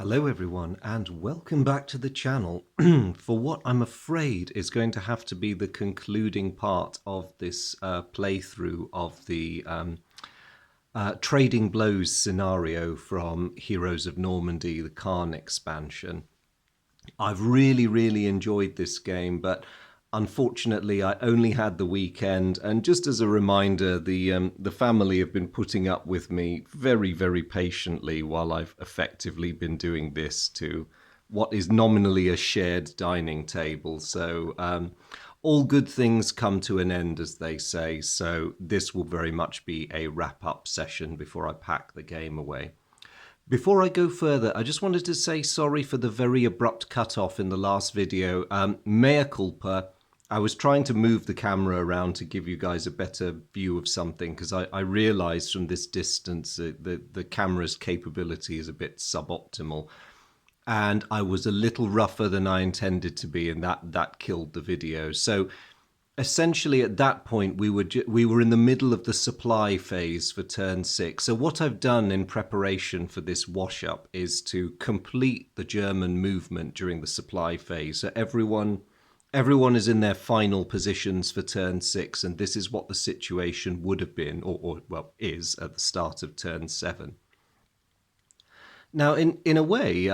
Hello everyone and welcome back to the channel for what I'm afraid is going to have to be the concluding part of this playthrough of the Trading Blows scenario from Heroes of Normandy, the Khan expansion. I've really enjoyed this game, but unfortunately I only had the weekend, and just as a reminder, the family have been putting up with me very patiently while I've effectively been doing this to what is nominally a shared dining table. So all good things come to an end, as they say, so this will very much be a wrap-up session before I pack the game away. Before I go further, I just wanted to say sorry for the very abrupt cutoff in the last video. Mea culpa. I was trying to move the camera around to give you guys a better view of something, because I realized from this distance that the camera's capability is a bit suboptimal. And I was a little rougher than I intended to be, and that killed the video. So essentially at that point we were in the middle of the supply phase for turn 6. So what I've done in preparation for this wash up is to complete the German movement during the supply phase. So everyone is in their final positions for turn 6, and this is what the situation would have been, or well, is at the start of turn 7. Now, in a way,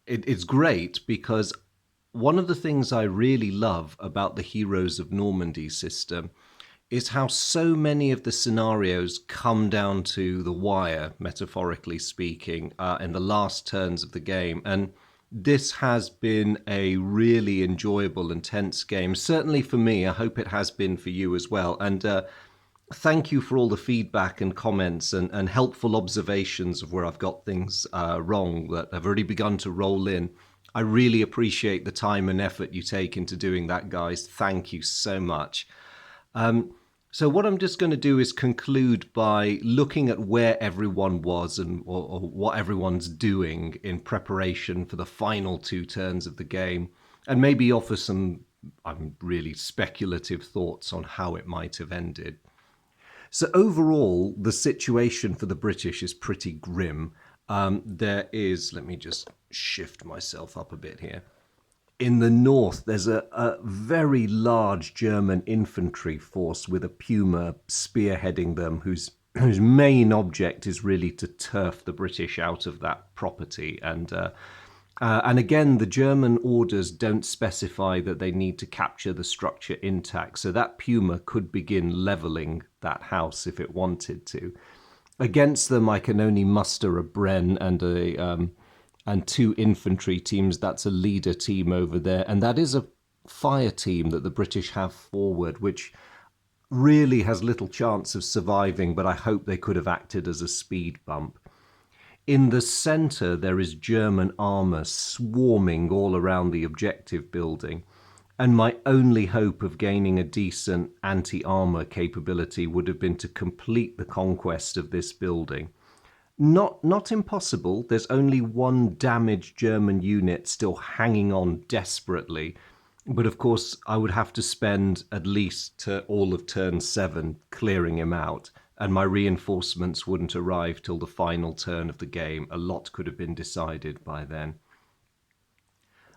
it's great, because one of the things I really love about the Heroes of Normandy system is how so many of the scenarios come down to the wire, metaphorically speaking, in the last turns of the game. And this has been a really enjoyable and tense game, certainly for me. I hope it has been for you as well. And thank you for all the feedback and comments and helpful observations of where I've got things wrong that have already begun to roll in. I really appreciate the time and effort you take into doing that, guys. Thank you so much. So what I'm just going to do is conclude by looking at where everyone was or what everyone's doing in preparation for the final 2 turns of the game, and maybe offer some really speculative thoughts on how it might have ended. So overall, the situation for the British is pretty grim. There is, let me just shift myself up a bit here. In the north, there's a very large German infantry force with a puma spearheading them, whose main object is really to turf the British out of that property. And again, the German orders don't specify that they need to capture the structure intact, so that puma could begin leveling that house if it wanted to. Against them, I can only muster a Bren and 2 infantry teams. That's a leader team over there, and that is a fire team that the British have forward, which really has little chance of surviving, but I hope they could have acted as a speed bump. In the center, there is German armor swarming all around the objective building, and my only hope of gaining a decent anti-armor capability would have been to complete the conquest of this building. Not impossible. There's only 1 damaged German unit still hanging on desperately, but of course I would have to spend at least all of turn 7 clearing him out, and my reinforcements wouldn't arrive till the final turn of the game. A lot could have been decided by then.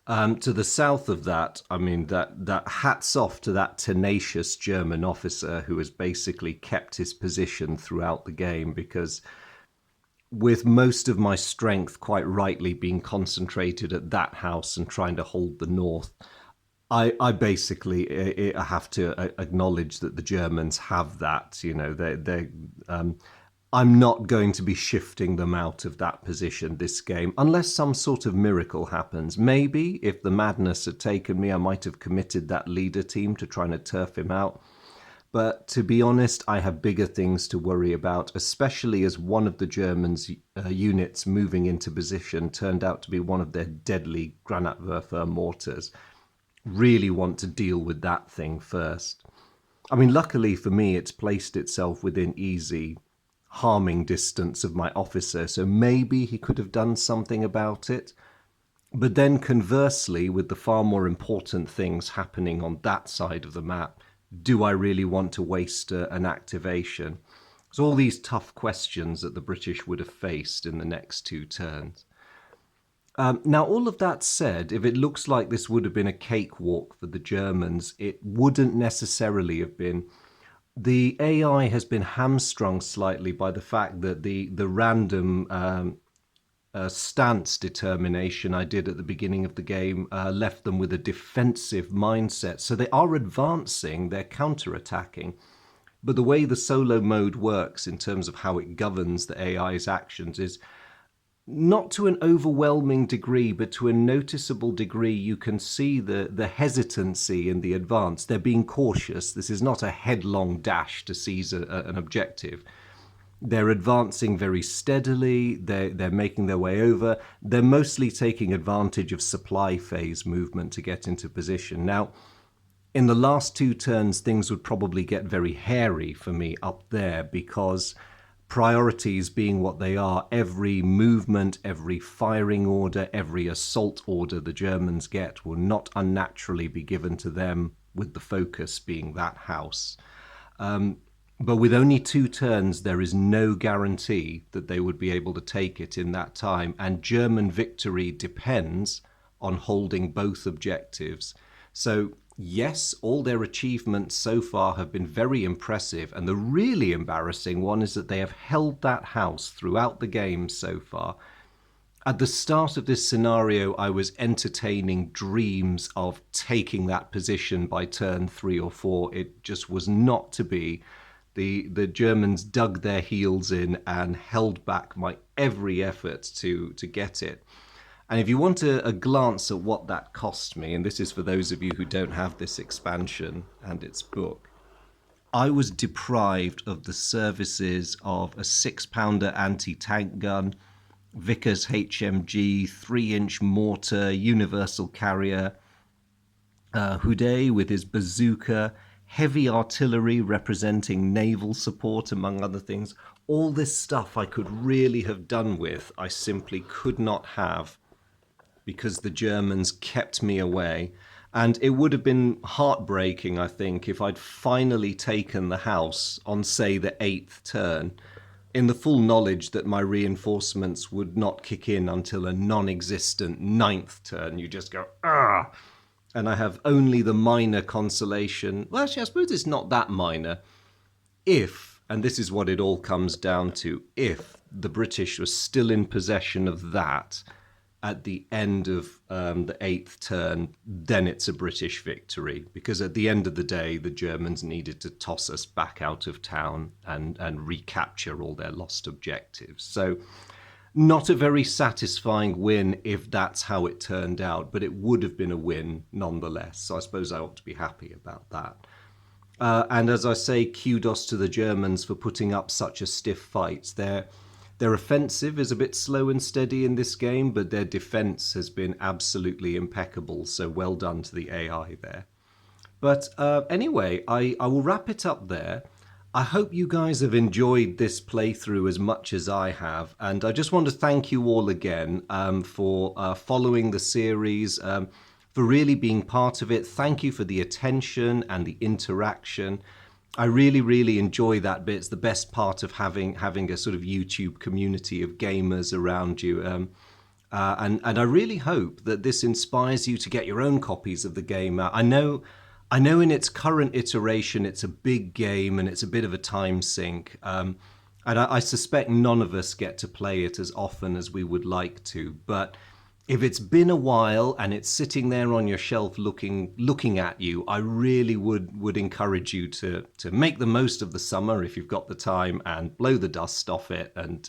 To the south of that, I mean, that hats off to that tenacious German officer who has basically kept his position throughout the game, because with most of my strength quite rightly being concentrated at that house and trying to hold the north, I basically have to acknowledge that the Germans have that. You know, I'm not going to be shifting them out of that position this game, unless some sort of miracle happens. Maybe if the madness had taken me, I might have committed that leader team to trying to turf him out. But to be honest, I have bigger things to worry about, especially as one of the Germans' units moving into position turned out to be one of their deadly Granatwerfer mortars. Really want to deal with that thing first. I mean, luckily for me, it's placed itself within easy harming distance of my officer, so maybe he could have done something about it. But then conversely, with the far more important things happening on that side of the map, do I really want to waste an activation? So all these tough questions that the British would have faced in the next 2 turns. Now, all of that said, if it looks like this would have been a cakewalk for the Germans, it wouldn't necessarily have been. The AI has been hamstrung slightly by the fact that the random stance determination I did at the beginning of the game left them with a defensive mindset. So they are advancing, they're counter-attacking. But the way the solo mode works in terms of how it governs the AI's actions is not to an overwhelming degree, but to a noticeable degree. You can see the hesitancy in the advance. They're being cautious. This is not a headlong dash to seize an objective. They're advancing very steadily. They're making their way over. They're mostly taking advantage of supply phase movement to get into position. Now, in the last two turns, things would probably get very hairy for me up there, because priorities being what they are, every movement, every firing order, every assault order the Germans get will not unnaturally be given to them, with the focus being that house. But with only two turns, there is no guarantee that they would be able to take it in that time. And German victory depends on holding both objectives. So, yes, all their achievements so far have been very impressive. And the really embarrassing one is that they have held that house throughout the game so far. At the start of this scenario, I was entertaining dreams of taking that position by turn 3 or 4. It just was not to be. The Germans dug their heels in and held back my every effort to get it. And if you want a glance at what that cost me, and this is for those of you who don't have this expansion and its book, I was deprived of the services of a 6-pounder anti-tank gun, Vickers HMG, 3-inch mortar, universal carrier, Houdet with his bazooka, heavy artillery representing naval support, among other things. All this stuff I could really have done with, I simply could not have, because the Germans kept me away. And it would have been heartbreaking, I think, if I'd finally taken the house on, say, the 8th turn, in the full knowledge that my reinforcements would not kick in until a non-existent 9th turn. You just go, ah! And I have only the minor consolation. Well, actually, I suppose it's not that minor. If, and this is what it all comes down to, if the British were still in possession of that at the end of the 8th turn, then it's a British victory. Because at the end of the day, the Germans needed to toss us back out of town and recapture all their lost objectives. So, not a very satisfying win if that's how it turned out, but it would have been a win nonetheless. So I suppose I ought to be happy about that. And as I say, kudos to the Germans for putting up such a stiff fight. Their offensive is a bit slow and steady in this game, but their defense has been absolutely impeccable. So well done to the AI there. But anyway, I will wrap it up there. I hope you guys have enjoyed this playthrough as much as I have, and I just want to thank you all again for following the series, for really being part of it. Thank you for the attention and the interaction. I really, really enjoy that bit. It's the best part of having a sort of YouTube community of gamers around you. And I really hope that this inspires you to get your own copies of the game. I know in its current iteration, it's a big game and it's a bit of a time sink. And I suspect none of us get to play it as often as we would like to. But if it's been a while and it's sitting there on your shelf looking at you, I really would encourage you to make the most of the summer if you've got the time, and blow the dust off it and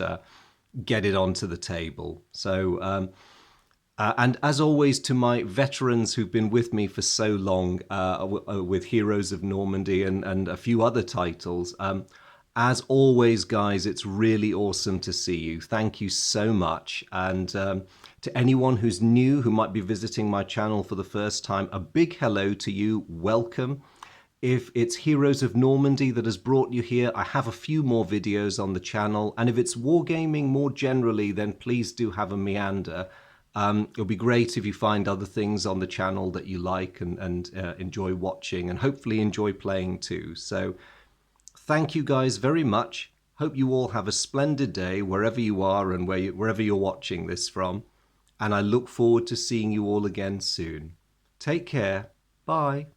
get it onto the table. So, and as always, to my veterans who've been with me for so long with Heroes of Normandy and a few other titles, as always, guys, it's really awesome to see you. Thank you so much. And to anyone who's new, who might be visiting my channel for the first time, a big hello to you. Welcome. If it's Heroes of Normandy that has brought you here, I have a few more videos on the channel. And if it's wargaming more generally, then please do have a meander. It'll be great if you find other things on the channel that you like and enjoy watching, and hopefully enjoy playing too. So thank you guys very much. Hope you all have a splendid day wherever you are and wherever you're watching this from. and I look forward to seeing you all again soon. Take care. Bye.